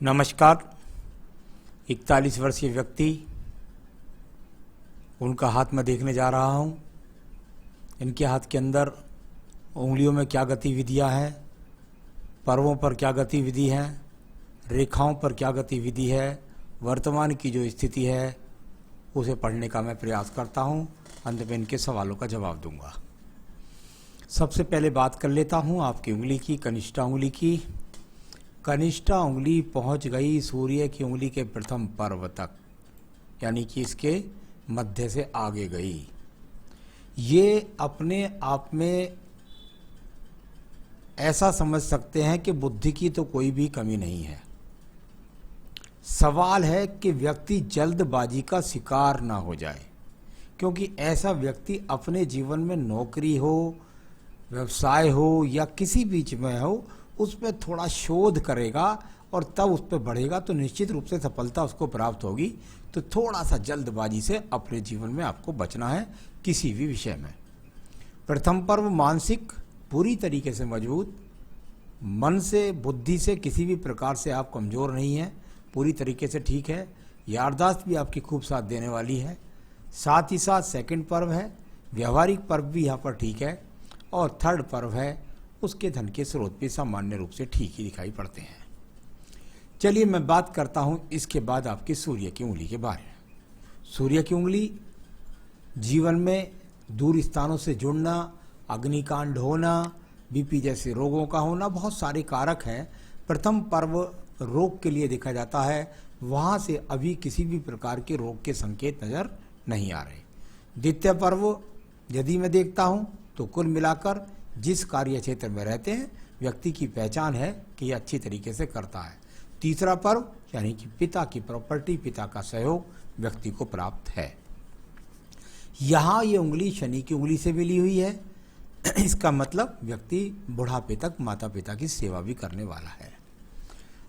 नमस्कार। 41 वर्षीय व्यक्ति, उनका हाथ मैं देखने जा रहा हूँ। इनके हाथ के अंदर उंगलियों में क्या गतिविधियाँ हैं, पर्वों पर क्या गतिविधि है, रेखाओं पर क्या गतिविधि है, वर्तमान की जो स्थिति है उसे पढ़ने का मैं प्रयास करता हूँ। अंत में इनके सवालों का जवाब दूंगा। सबसे पहले बात कर लेता हूँ आपकी उंगली की, कनिष्ठा उंगली की। कनिष्ठा उंगली पहुँच गई सूर्य की उंगली के प्रथम पर्व तक, यानी कि इसके मध्य से आगे गई। ये अपने आप में ऐसा समझ सकते हैं कि बुद्धि की तो कोई भी कमी नहीं है। सवाल है कि व्यक्ति जल्दबाजी का शिकार ना हो जाए, क्योंकि ऐसा व्यक्ति अपने जीवन में नौकरी हो, व्यवसाय हो या किसी बीच में हो, उस पर थोड़ा शोध करेगा और तब उस पर बढ़ेगा तो निश्चित रूप से सफलता उसको प्राप्त होगी। तो थोड़ा सा जल्दबाजी से अपने जीवन में आपको बचना है किसी भी विषय में। प्रथम पर्व मानसिक, पूरी तरीके से मजबूत, मन से बुद्धि से किसी भी प्रकार से आप कमज़ोर नहीं हैं, पूरी तरीके से ठीक है। याददाश्त भी आपकी खूब साथ देने वाली है। साथ ही साथ सेकंड पर्व है, व्यवहारिक पर्व भी यहाँ पर ठीक है। और थर्ड पर्व है, उसके धन के स्रोत भी सामान्य रूप से ठीक ही दिखाई पड़ते हैं। चलिए मैं बात करता हूँ इसके बाद आपकी सूर्य की उंगली के बारे में। सूर्य की उंगली जीवन में दूर स्थानों से जुड़ना, अग्निकांड होना, बीपी जैसे रोगों का होना, बहुत सारे कारक हैं। प्रथम पर्व रोग के लिए देखा जाता है, वहाँ से अभी किसी भी प्रकार के रोग के संकेत नज़र नहीं आ रहे। द्वितीय पर्व यदि मैं देखता हूँ तो कुल मिलाकर जिस कार्य क्षेत्र में रहते हैं व्यक्ति की पहचान है कि यह अच्छी तरीके से करता है। तीसरा पर्व यानी कि पिता की प्रॉपर्टी, पिता का सहयोग व्यक्ति को प्राप्त है। यहाँ ये उंगली शनि की उंगली से मिली हुई है। इसका मतलब व्यक्ति बुढ़ापे तक माता पिता की सेवा भी करने वाला है।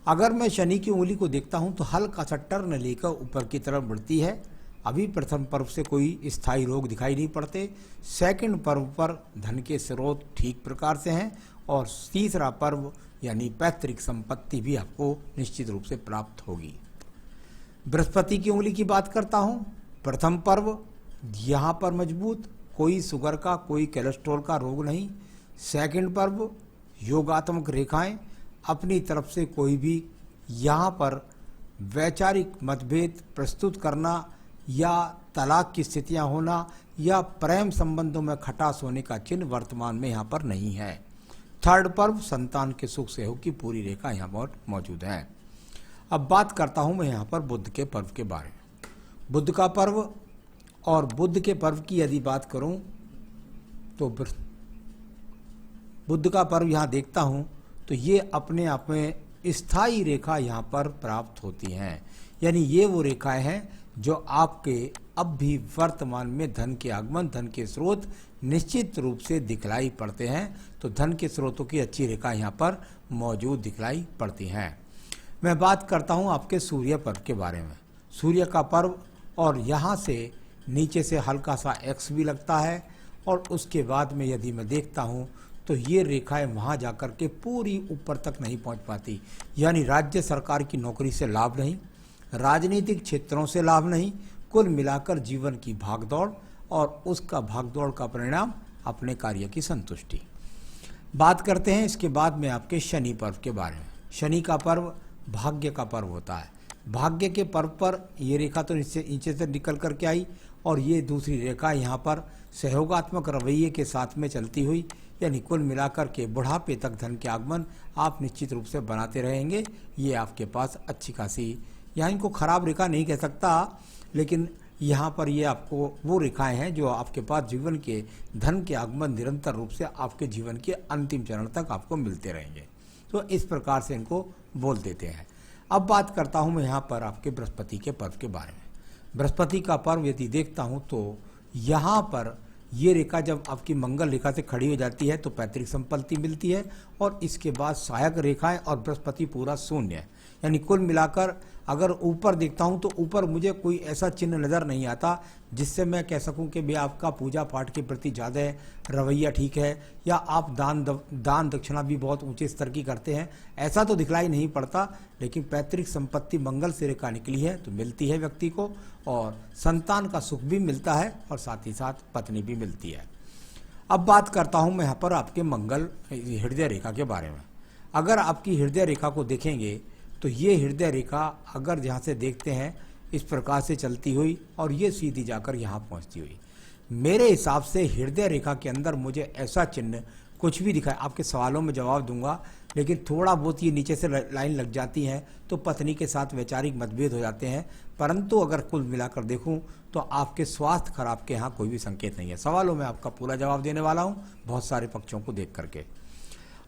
अगर मैं शनि की उंगली को देखता हूँ तो हल्का सा टर्न लेकर ऊपर की तरफ बढ़ती है। अभी प्रथम पर्व से कोई स्थायी रोग दिखाई नहीं पड़ते। सेकंड पर्व पर धन के स्रोत ठीक प्रकार से हैं और तीसरा पर्व यानी पैतृक संपत्ति भी आपको निश्चित रूप से प्राप्त होगी। बृहस्पति की उंगली की बात करता हूँ। प्रथम पर्व यहाँ पर मजबूत, कोई शुगर का, कोई कोलेस्ट्रॉल का रोग नहीं। सेकंड पर्व योगात्मक रेखाएं, अपनी तरफ से कोई भी यहाँ पर वैचारिक मतभेद प्रस्तुत करना या तलाक की स्थितियां होना या प्रेम संबंधों में खटास होने का चिन्ह वर्तमान में यहाँ पर नहीं है। थर्ड पर्व संतान के सुख सहयोग की पूरी रेखा यहाँ पर मौजूद है। अब बात करता हूँ मैं यहाँ पर बुध के पर्व के बारे में। बुध का पर्व और बुध के पर्व की यदि बात करूँ तो बुध का पर्व यहाँ देखता हूँ तो ये अपने आप में स्थायी रेखा यहाँ पर प्राप्त होती हैं। यानी ये वो रेखाएं हैं जो आपके अब भी वर्तमान में धन के आगमन, धन के स्रोत निश्चित रूप से दिखलाई पड़ते हैं। तो धन के स्रोतों की अच्छी रेखा यहाँ पर मौजूद दिखलाई पड़ती हैं। मैं बात करता हूँ आपके सूर्य पर्व के बारे में। सूर्य का पर्व और यहाँ से नीचे से हल्का सा एक्स भी लगता है और उसके बाद में यदि मैं देखता हूँ तो ये रेखाएं वहाँ जाकर के पूरी ऊपर तक नहीं पहुँच पाती। यानी राज्य सरकार की नौकरी से लाभ नहीं, राजनीतिक क्षेत्रों से लाभ नहीं, कुल मिलाकर जीवन की भागदौड़ और उसका भागदौड़ का परिणाम अपने कार्य की संतुष्टि। बात करते हैं इसके बाद में आपके शनि पर्व के बारे में। शनि का पर्व भाग्य का पर्व होता है। भाग्य के पर्व पर ये रेखा तो नीचे से निकल करके आई और ये दूसरी रेखा यहाँ पर सहयोगात्मक रवैये के साथ में चलती हुई, यानी कुल मिलाकर के बुढ़ापे तक धन के आगमन आप निश्चित रूप से बनाते रहेंगे। ये आपके पास अच्छी खासी, यहाँ इनको खराब रेखा नहीं कह सकता, लेकिन यहाँ पर ये आपको वो रेखाएं हैं जो आपके पास जीवन के धन के आगमन निरंतर रूप से आपके जीवन के अंतिम चरण तक आपको मिलते रहेंगे। तो इस प्रकार से इनको बोल देते हैं। अब बात करता हूँ मैं यहाँ पर आपके बृहस्पति के पर्व के बारे में। बृहस्पति का पर्व यदि देखता हूँ तो यहाँ पर ये रेखा जब आपकी मंगल रेखा से खड़ी हो जाती है तो पैतृक संपत्ति मिलती है और इसके बाद सहायक रेखाएं और बृहस्पति पूरा शून्य है। यानी कुल मिलाकर अगर ऊपर देखता हूं तो ऊपर मुझे कोई ऐसा चिन्ह नज़र नहीं आता जिससे मैं कह सकूं कि भाई आपका पूजा पाठ के प्रति ज़्यादा रवैया ठीक है, या आप दान दक्षिणा भी बहुत ऊंचे स्तर की करते हैं, ऐसा तो दिखलाई नहीं पड़ता। लेकिन पैतृक संपत्ति मंगल से रेखा निकली है तो मिलती है व्यक्ति को, और संतान का सुख भी मिलता है और साथ ही साथ पत्नी भी मिलती है। अब बात करता हूं मैं यहाँ पर आपके मंगल हृदय रेखा के बारे में। अगर आपकी हृदय रेखा को देखेंगे तो ये हृदय रेखा अगर जहाँ से देखते हैं इस प्रकार से चलती हुई और ये सीधी जाकर यहाँ पहुँचती हुई, मेरे हिसाब से हृदय रेखा के अंदर मुझे ऐसा चिन्ह कुछ भी दिखाए, आपके सवालों में जवाब दूंगा, लेकिन थोड़ा बहुत ये नीचे से लाइन लग जाती हैं तो पत्नी के साथ वैचारिक मतभेद हो जाते हैं। परंतु अगर कुल मिलाकर देखूं तो आपके स्वास्थ्य खराब के यहाँ कोई भी संकेत नहीं है। सवालों में आपका पूरा जवाब देने वाला हूं बहुत सारे पक्षों को देख करके।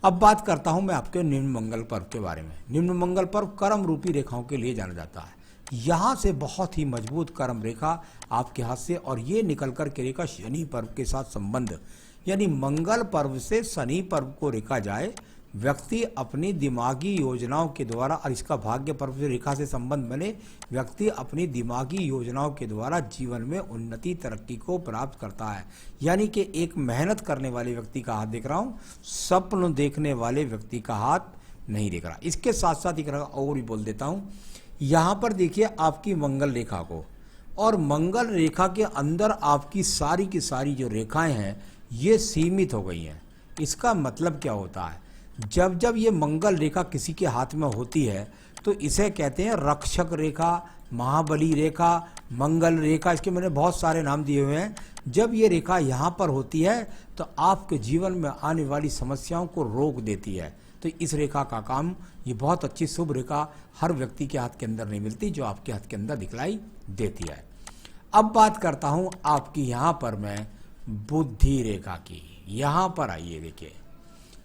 अब बात करता हूं मैं आपके निम्न मंगल पर्व के बारे में। निम्न मंगल पर्व कर्म रूपी रेखाओं के लिए जाना जाता है। यहाँ से बहुत ही मजबूत कर्म रेखा आपके हाथ से, और ये निकल कर के रेखा शनि पर्व के साथ संबंध, यानी मंगल पर्व से शनि पर्व को रेखा जाए, व्यक्ति अपनी दिमागी योजनाओं के द्वारा, और इसका भाग्य पर्व से रेखा से संबंध बने, व्यक्ति अपनी दिमागी योजनाओं के द्वारा जीवन में उन्नति तरक्की को प्राप्त करता है। यानी कि एक मेहनत करने वाले व्यक्ति का हाथ देख रहा हूँ, स्वप्न देखने वाले व्यक्ति का हाथ नहीं देख रहा। इसके साथ साथ एक और भी बोल देता हूँ, यहाँ पर देखिए आपकी मंगल रेखा को, और मंगल रेखा के अंदर आपकी सारी की सारी जो रेखाएं हैं ये सीमित हो गई हैं। इसका मतलब क्या होता है, जब जब ये मंगल रेखा किसी के हाथ में होती है तो इसे कहते हैं रक्षक रेखा, महाबली रेखा, मंगल रेखा, इसके मैंने बहुत सारे नाम दिए हुए हैं। जब ये रेखा यहाँ पर होती है तो आपके जीवन में आने वाली समस्याओं को रोक देती है। तो इस रेखा का काम, ये बहुत अच्छी शुभ रेखा हर व्यक्ति के हाथ के अंदर नहीं मिलती जो आपके हाथ के अंदर दिखलाई देती है। अब बात करता हूँ आपकी यहाँ पर मैं बुद्धि रेखा की। यहाँ पर आइए, देखिए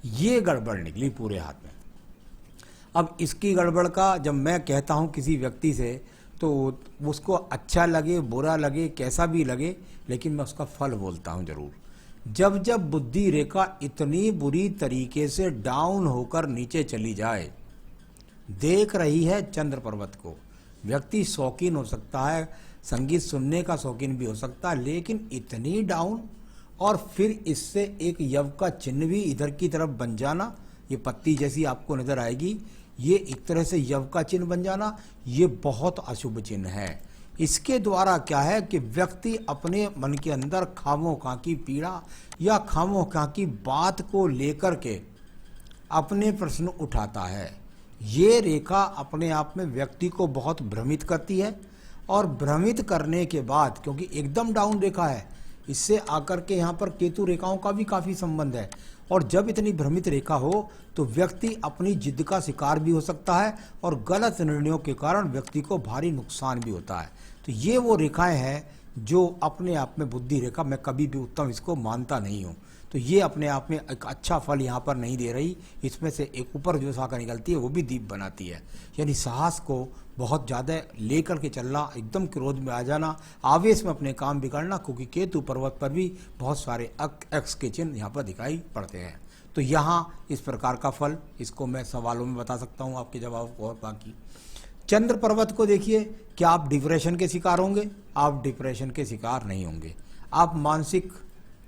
ये गड़बड़ निकली पूरे हाथ में। अब इसकी गड़बड़ का जब मैं कहता हूँ किसी व्यक्ति से तो उसको अच्छा लगे बुरा लगे कैसा भी लगे, लेकिन मैं उसका फल बोलता हूँ जरूर। जब जब बुद्धि रेखा इतनी बुरी तरीके से डाउन होकर नीचे चली जाए, देख रही है चंद्र पर्वत को, व्यक्ति शौकीन हो सकता है, संगीत सुनने का शौकीन भी हो सकता है, लेकिन इतनी डाउन, और फिर इससे एक यव का चिन्ह भी इधर की तरफ बन जाना, ये पत्ती जैसी आपको नजर आएगी, ये एक तरह से यव का चिन्ह बन जाना, ये बहुत अशुभ चिन्ह है। इसके द्वारा क्या है कि व्यक्ति अपने मन के अंदर खामोखा की पीड़ा या खामोखा की बात को लेकर के अपने प्रश्न उठाता है। ये रेखा अपने आप में व्यक्ति को बहुत भ्रमित करती है, और भ्रमित करने के बाद, क्योंकि एकदम डाउन रेखा है, इससे आकर के यहाँ पर केतु रेखाओं का भी काफ़ी संबंध है, और जब इतनी भ्रमित रेखा हो तो व्यक्ति अपनी जिद का शिकार भी हो सकता है, और गलत निर्णयों के कारण व्यक्ति को भारी नुकसान भी होता है। तो ये वो रेखाएं हैं जो अपने आप में बुद्धि रेखा, मैं कभी भी उत्तम इसको मानता नहीं हूँ। तो ये अपने आप में एक अच्छा फल यहाँ पर नहीं दे रही। इसमें से एक ऊपर जो शाखा निकलती है वो भी दीप बनाती है, यानी साहस को बहुत ज़्यादा लेकर के चलना, एकदम क्रोध में आ जाना, आवेश में अपने काम बिगाड़ना, क्योंकि केतु पर्वत पर भी बहुत सारे एक्स के चिन्ह यहाँ पर दिखाई पड़ते हैं। तो यहाँ इस प्रकार का फल, इसको मैं सवालों में बता सकता हूँ आपके जवाब को। और बाकी चंद्र पर्वत को देखिए, क्या आप डिप्रेशन के शिकार होंगे? आप डिप्रेशन के शिकार नहीं होंगे। आप मानसिक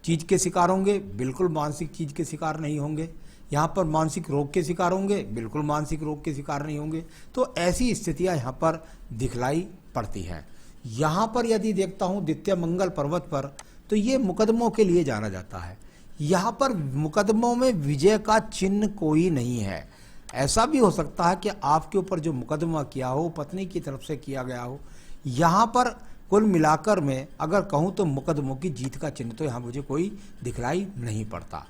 चीज के शिकार होंगे? बिल्कुल मानसिक चीज के शिकार नहीं होंगे। यहाँ पर मानसिक रोग के शिकार होंगे? बिल्कुल मानसिक रोग के शिकार नहीं होंगे। तो ऐसी स्थितियां यहाँ पर दिखलाई पड़ती हैं। यहाँ पर यदि देखता हूँ द्वितीय मंगल पर्वत पर, तो ये मुकदमों के लिए जाना जाता है। यहाँ पर मुकदमों में विजय का चिन्ह कोई नहीं है। ऐसा भी हो सकता है कि आपके ऊपर जो मुकदमा किया हो पत्नी की तरफ से किया गया हो। यहाँ पर कुल मिलाकर मैं अगर कहूँ तो मुकदमों की जीत का चिन्ह तो यहाँ मुझे कोई दिखलाई नहीं पड़ता।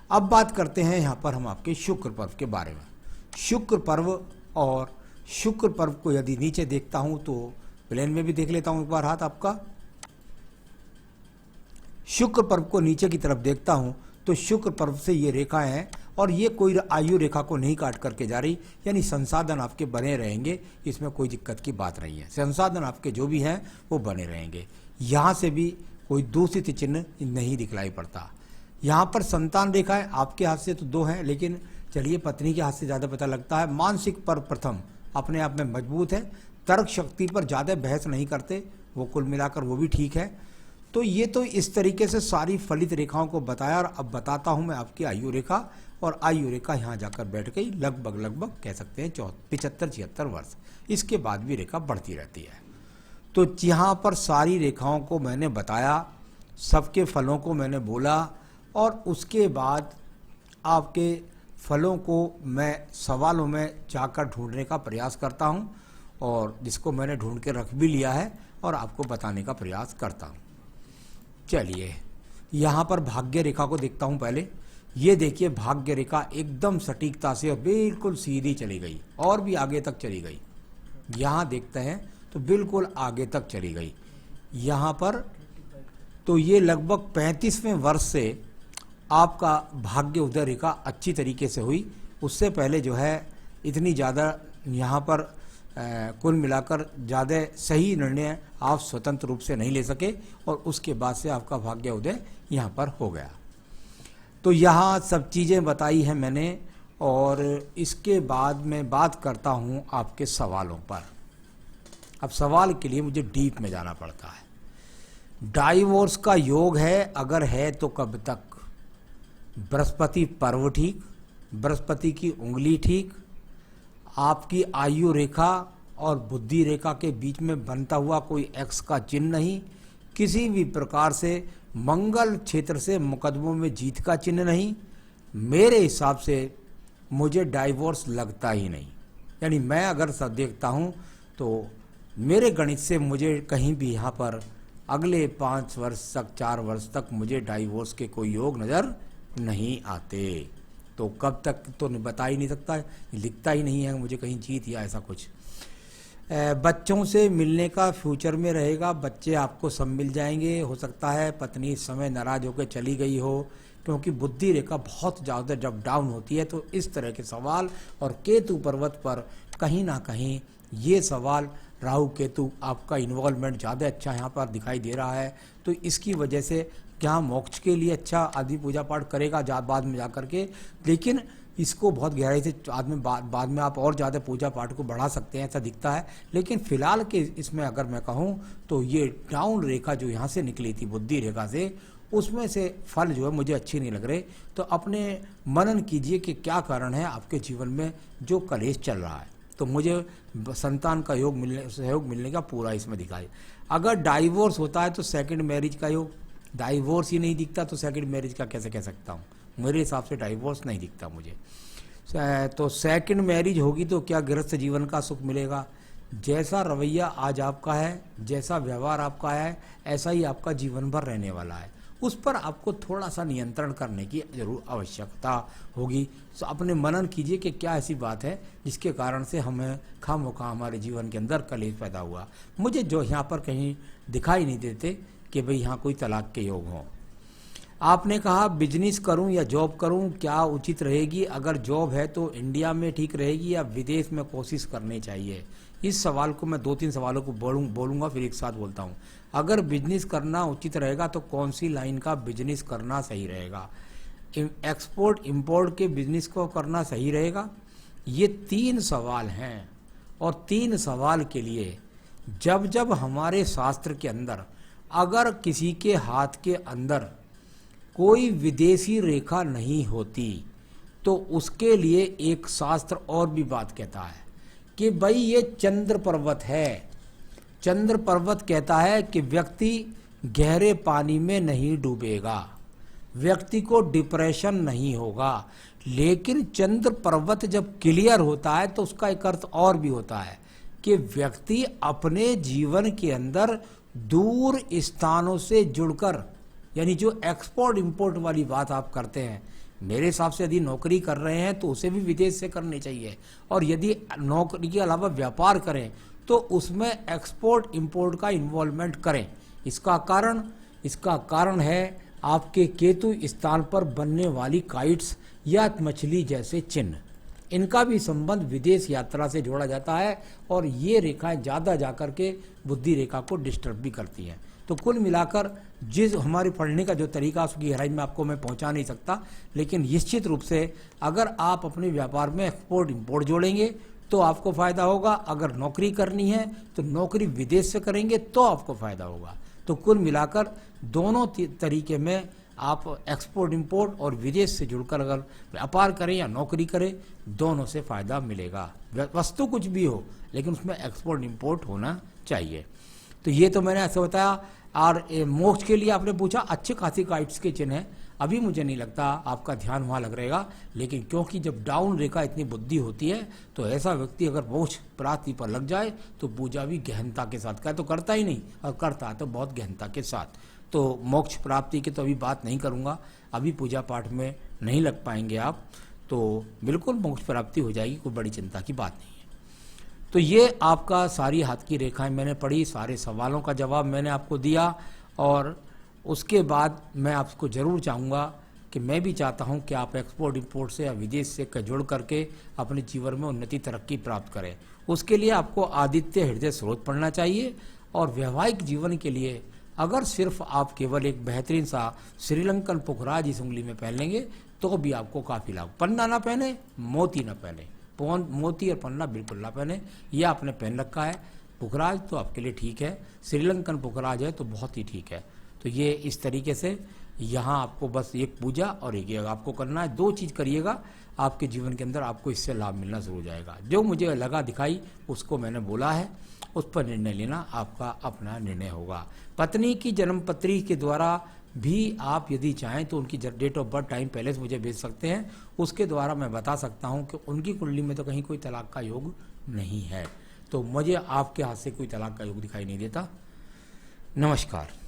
अब बात करते हैं यहाँ पर हम आपके शुक्र पर्व के बारे में। शुक्र पर्व, और शुक्र पर्व को यदि नीचे देखता हूँ तो प्लेन में भी देख लेता हूँ एक बार हाथ आपका। शुक्र पर्व को नीचे की तरफ देखता हूँ तो शुक्र पर्व से ये रेखाएं हैं, और ये कोई आयु रेखा को नहीं काट करके जा रही, यानी संसाधन आपके बने रहेंगे, इसमें कोई दिक्कत की बात नहीं है। संसाधन आपके जो भी हैं वो बने रहेंगे। यहाँ से भी कोई दूषित चिन्ह नहीं दिखलाई पड़ता। यहाँ पर संतान रेखाएं आपके हाथ से तो 2 हैं, लेकिन चलिए पत्नी के हाथ से ज़्यादा पता लगता है। मानसिक पर्व प्रथम अपने आप में मजबूत है, तर्क शक्ति पर ज़्यादा बहस नहीं करते, वो कुल मिलाकर वो भी ठीक है। तो ये तो इस तरीके से सारी फलित रेखाओं को बताया, और अब बताता हूँ मैं आपकी आयु रेखा। और आयु रेखा यहाँ जाकर बैठ गई, लगभग कह सकते हैं 75-76 वर्ष। इसके बाद भी रेखा बढ़ती रहती है। तो यहाँ पर सारी रेखाओं को मैंने बताया, सबके फलों को मैंने बोला, और उसके बाद आपके फलों को मैं सवालों में जाकर ढूंढने का प्रयास करता हूँ, और जिसको मैंने ढूंढ के रख भी लिया है और आपको बताने का प्रयास करता हूँ। चलिए यहाँ पर भाग्य रेखा को देखता हूँ पहले। ये देखिए भाग्य रेखा एकदम सटीकता से और बिल्कुल सीधी चली गई, और भी आगे तक चली गई। यहाँ देखते हैं तो बिल्कुल आगे तक चली गई यहाँ पर। तो ये लगभग 35वें वर्ष से आपका भाग्य उदय रेखा अच्छी तरीके से हुई। उससे पहले जो है इतनी ज़्यादा यहाँ पर कुल मिलाकर ज़्यादा सही निर्णय आप स्वतंत्र रूप से नहीं ले सके, और उसके बाद से आपका भाग्य उदय यहाँ पर हो गया। तो यहाँ सब चीज़ें बताई हैं मैंने, और इसके बाद मैं बात करता हूँ आपके सवालों पर। अब सवाल के लिए मुझे डीप में जाना पड़ता है। डाइवोर्स का योग है, अगर है तो कब तक? बृहस्पति पर्व ठीक, बृहस्पति की उंगली ठीक, आपकी आयु रेखा और बुद्धि रेखा के बीच में बनता हुआ कोई एक्स का चिन्ह नहीं, किसी भी प्रकार से मंगल क्षेत्र से मुकदमों में जीत का चिन्ह नहीं। मेरे हिसाब से मुझे डाइवोर्स लगता ही नहीं। यानी मैं अगर सब देखता हूँ तो मेरे गणित से मुझे कहीं भी यहाँ पर अगले 5 वर्ष तक 4 वर्ष तक मुझे डाइवोर्स के कोई योग नज़र नहीं आते। तो कब तक तो बता ही नहीं सकता, लिखता ही नहीं है मुझे कहीं जीत या ऐसा कुछ। बच्चों से मिलने का फ्यूचर में रहेगा, बच्चे आपको सब मिल जाएंगे। हो सकता है पत्नी इस समय नाराज होकर चली गई हो, क्योंकि बुद्धि रेखा बहुत ज़्यादा जब डाउन होती है तो इस तरह के सवाल, और केतु पर्वत पर कहीं ना कहीं ये सवाल, राहु केतु आपका इन्वॉल्वमेंट ज़्यादा अच्छा यहाँ पर दिखाई दे रहा है। तो इसकी वजह से क्या मोक्ष के लिए अच्छा आदमी पूजा पाठ करेगा बाद में जा कर के, लेकिन इसको बहुत गहराई से आदमी बाद में आप और ज़्यादा पूजा पाठ को बढ़ा सकते हैं, ऐसा दिखता है। लेकिन फिलहाल के इसमें अगर मैं कहूँ तो ये डाउन रेखा जो यहाँ से निकली थी बुद्धि रेखा से, उसमें से फल जो है मुझे अच्छे नहीं लग रहे। तो अपने मनन कीजिए कि क्या कारण है आपके जीवन में जो कलेश चल रहा है। तो मुझे संतान का सहयोग मिलने का पूरा इसमें दिखाई। अगर डाइवोर्स होता है तो सेकंड मैरिज का योग, डाइवोर्स ही नहीं दिखता तो सेकंड मैरिज का कैसे कह सकता हूँ? मेरे हिसाब से डाइवोर्स नहीं दिखता मुझे। तो सेकंड मैरिज होगी तो क्या गृहस्थ जीवन का सुख मिलेगा? जैसा रवैया आज आपका है, जैसा व्यवहार आपका है, ऐसा ही आपका जीवन भर रहने वाला है। उस पर आपको थोड़ा सा नियंत्रण करने की जरूर आवश्यकता होगी। तो अपने मनन कीजिए कि क्या ऐसी बात है जिसके कारण से हमें खामोखा हमारे जीवन के अंदर कलेश पैदा हुआ। मुझे जो यहाँ पर कहीं दिखाई नहीं देते कि भाई यहाँ कोई तलाक के योग हों। आपने कहा बिजनेस करूं या जॉब करूं, क्या उचित रहेगी? अगर जॉब है तो इंडिया में ठीक रहेगी या विदेश में कोशिश करनी चाहिए? इस सवाल को मैं 2-3 सवालों को बोलूँगा फिर एक साथ बोलता हूं। अगर बिजनेस करना उचित रहेगा तो कौन सी लाइन का बिजनेस करना सही रहेगा? एक्सपोर्ट इंपोर्ट के बिजनेस को करना सही रहेगा? ये 3 सवाल हैं, और 3 सवाल के लिए जब जब हमारे शास्त्र के अंदर अगर किसी के हाथ के अंदर कोई विदेशी रेखा नहीं होती तो उसके लिए एक शास्त्र और भी बात कहता है कि भाई ये चंद्र पर्वत है। चंद्र पर्वत कहता है कि व्यक्ति गहरे पानी में नहीं डूबेगा, व्यक्ति को डिप्रेशन नहीं होगा। लेकिन चंद्र पर्वत जब क्लियर होता है तो उसका एक अर्थ और भी होता है कि व्यक्ति अपने जीवन के अंदर दूर स्थानों से जुड़कर, यानी जो एक्सपोर्ट इंपोर्ट वाली बात आप करते हैं, मेरे हिसाब से यदि नौकरी कर रहे हैं तो उसे भी विदेश से करनी चाहिए, और यदि नौकरी के अलावा व्यापार करें तो उसमें एक्सपोर्ट इंपोर्ट का इन्वॉल्वमेंट करें। इसका कारण है आपके केतु स्थान पर बनने वाली काइट्स या मछली जैसे चिन्ह, इनका भी संबंध विदेश यात्रा से जोड़ा जाता है, और ये रेखाएं ज़्यादा जाकर के बुद्धि रेखा को डिस्टर्ब भी करती हैं। तो कुल मिलाकर जिस हमारे पढ़ने का जो तरीका उसकी गहराई में आपको मैं पहुंचा नहीं सकता, लेकिन निश्चित रूप से अगर आप अपने व्यापार में एक्सपोर्ट इंपोर्ट जोड़ेंगे तो आपको फायदा होगा। अगर नौकरी करनी है तो नौकरी विदेश से करेंगे तो आपको फायदा होगा। तो कुल मिलाकर दोनों तरीके में आप एक्सपोर्ट इंपोर्ट और विदेश से जुड़कर अगर व्यापार करें या नौकरी करें, दोनों से फायदा मिलेगा। वस्तु कुछ भी हो लेकिन उसमें एक्सपोर्ट इंपोर्ट होना चाहिए। तो ये तो मैंने ऐसे बताया। और मोक्ष के लिए आपने पूछा, अच्छे खासी काइट्स के चिन्ह हैं। अभी मुझे नहीं लगता आपका ध्यान वहाँ लग रहेगा, लेकिन क्योंकि जब डाउन रेखा इतनी बुद्धि होती है तो ऐसा व्यक्ति अगर मोक्ष प्राप्ति पर लग जाए तो पूजा भी गहनता के साथ करे, तो करता ही नहीं और करता तो बहुत गहनता के साथ। तो मोक्ष प्राप्ति की तो अभी बात नहीं करूँगा, अभी पूजा पाठ में नहीं लग पाएंगे आप, तो बिल्कुल मोक्ष प्राप्ति हो जाएगी, कोई बड़ी चिंता की बात नहीं है। तो ये आपका सारी हाथ की रेखाएं मैंने पढ़ी, सारे सवालों का जवाब मैंने आपको दिया। और उसके बाद मैं आपको ज़रूर चाहूँगा कि मैं भी चाहता हूँ कि आप एक्सपोर्ट इंपोर्ट से या विदेश से जुड़ करके अपने जीवन में उन्नति तरक्की प्राप्त करें। उसके लिए आपको आदित्य हृदय स्रोत पढ़ना चाहिए। और वैवाहिक जीवन के लिए अगर सिर्फ आप केवल एक बेहतरीन सा श्रीलंकन पुखराज इस उंगली में पहन लेंगे तो भी आपको काफ़ी लाभ। पन्ना ना पहने, मोती ना पहने, मोती और पन्ना बिल्कुल ना पहने। यह आपने पहन रखा है पुखराज तो आपके लिए ठीक है, श्रीलंकन पुखराज है तो बहुत ही ठीक है। तो ये इस तरीके से यहाँ आपको बस एक पूजा और एक आपको करना है, दो चीज़ करिएगा, आपके जीवन के अंदर आपको इससे लाभ मिलना शुरू हो जाएगा। जो मुझे लगा दिखाई उसको मैंने बोला है, उस पर निर्णय लेना आपका अपना निर्णय होगा। पत्नी की जन्मपत्री के द्वारा भी आप यदि चाहें तो उनकी डेट ऑफ बर्थ टाइम पहले से मुझे भेज सकते हैं, उसके द्वारा मैं बता सकता हूं कि उनकी कुंडली में तो कहीं कोई तलाक का योग नहीं है। तो मुझे आपके हाथ से कोई तलाक का योग दिखाई नहीं देता। नमस्कार।